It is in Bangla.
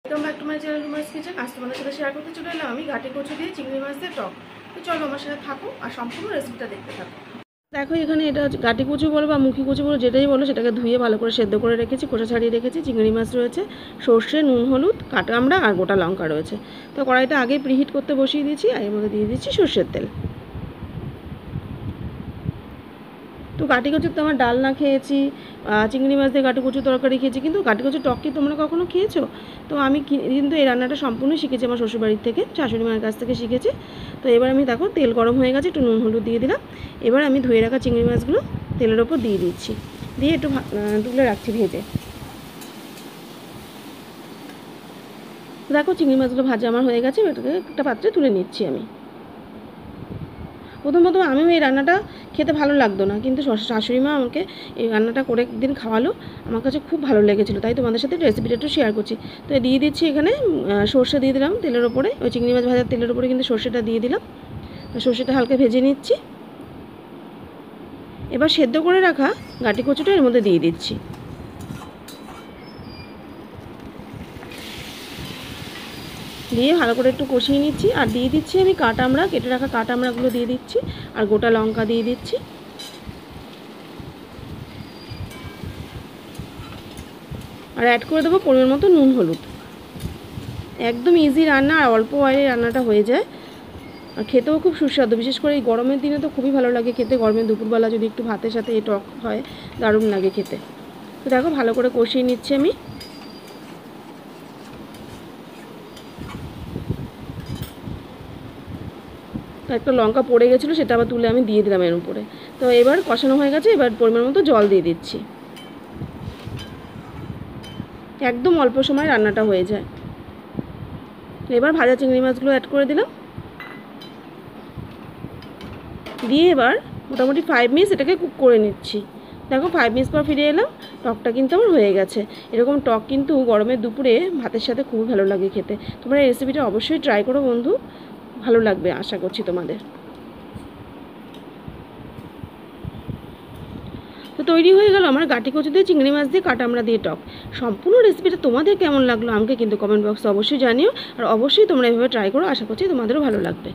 Welcome back to my channel রুমাস kitchen. আজ তোমাদের সাথে শেয়ার করতে চলে এলাম আমি ঘাটি কচু দিয়ে চিংড়ি মাছ দিয়ে টক। তো চলো আমার সাথে থাকো আর সম্পূর্ণ রেসিপিটা দেখতে থাকো। দেখো এখানে এটা ঘাটি কচু বলো বা মুখি কচু বলো, যেটাই বলো, সেটাকে ধুয়ে ভালো করে সেদ্ধ করে রেখেছি, খোসা ছাড়িয়ে রেখেছি। চিংড়ি মাছ রয়েছে, সর্ষে, নুন, হলুদ, কাটা আমড়া আর গোটা লঙ্কা রয়েছে। তো কড়াইটা আগে প্রিহিট করতে বসিয়ে দিয়েছি আর এর মধ্যে দিয়ে দিচ্ছি সর্ষের তেল। তো ঘাটি কচুর তো আমার ডালনা খেয়েছি, চিংড়ি মাছ দিয়ে ঘাটি কচু তরকারি খেয়েছি, কিন্তু ঘাটি কচুর টক কি তোমরা কখনো খেয়েছো? তো আমি কিন্তু এই রান্নাটা সম্পূর্ণ শিখেছি আমার শ্বশুরবাড়ির থেকে, শাশুড়ি মায়ের কাছ থেকে শিখেছি। তো এবার আমি দেখো তেল গরম হয়ে গেছে, একটু নুন হলুদ দিয়ে দিলাম। এবার আমি ধুয়ে রাখা চিংড়ি মাছগুলো তেলের ওপর দিয়ে দিচ্ছি, দিয়ে একটু তুলে রাখছি ভেজে। দেখো চিংড়ি মাছগুলো ভাজা আমার হয়ে গেছে, এটাকে একটা পাত্রে তুলে নিচ্ছি আমি। প্রথমত আমিও এই রান্নাটা খেতে ভালো লাগতো না, কিন্তু শাশুড়ি মা আমাকে এই রান্নাটা করে একদিন খাওয়ালো, আমার কাছে খুব ভালো লেগেছিলো, তাই তোমাদের সাথে রেসিপিটা একটু শেয়ার করছি। তো দিয়ে দিচ্ছি এখানে সর্ষে দিয়ে দিলাম তেলের ওপরে, ওই চিংড়ি মাছ ভাজার তেলের ওপরে কিন্তু সর্ষেটা দিয়ে দিলাম। তো সর্ষেটা হালকা ভেজে নিচ্ছি। এবার সেদ্ধ করে রাখা ঘাটি কচুটা এর মধ্যে দিয়ে দিচ্ছি, দিয়ে ভালো করে একটু কষিয়ে নিচ্ছি। আর দিয়ে দিচ্ছি আমি কাটা আমড়া, কেটে রাখা কাটা আমড়াগুলো দিয়ে দিচ্ছি, আর গোটা লঙ্কা দিয়ে দিচ্ছি। আর অ্যাড করে দেবো পরিমাণ মতো নুন হলুদ। একদম ইজি রান্না, আর অল্প অয়েলে রান্নাটা হয়ে যায়, আর খেতেও খুব সুস্বাদু। বিশেষ করে এই গরমের দিনে তো খুবই ভালো লাগে খেতে। গরমের দুপুরবেলা যদি একটু ভাতের সাথে এই টক হয়, দারুণ লাগে খেতে। তো দেখো ভালো করে কষিয়ে নিচ্ছি আমি। একটা লঙ্কা পড়ে গেছিলো, সেটা আবার তুলে আমি দিয়ে দিলাম এর উপরে। তো এবার কষানো হয়ে গেছে, এবার পরিমাণ মতো জল দিয়ে দিচ্ছি। একদম অল্প সময় রান্নাটা হয়ে যায়। এবার ভাজা চিংড়ি মাছগুলো অ্যাড করে দিলাম, দিয়ে এবার মোটামুটি 5 মিনিটস এটাকে কুক করে নিচ্ছি। দেখো 5 মিনিটস পর ফিরে এলাম, টকটা কিন্তু আমার হয়ে গেছে। এরকম টক কিন্তু গরমের দুপুরে ভাতের সাথে খুবই ভালো লাগে খেতে। তোমরা এই রেসিপিটা অবশ্যই ট্রাই করো বন্ধু, ভালো লাগবে আশা করছি তোমাদের। তো তৈরি হয়ে গেল আমার ঘাটি কচু দিয়ে চিংড়ি মাছ দিয়ে কাটা আমড়া দিয়ে টক। সম্পূর্ণ রেসিপিটা তোমাদের কেমন লাগলো আমাকে কিন্তু কমেন্ট বক্সে অবশ্যই জানিও, আর অবশ্যই তোমরা এভাবে ট্রাই করো, আশা করছি তোমাদেরও ভালো লাগবে।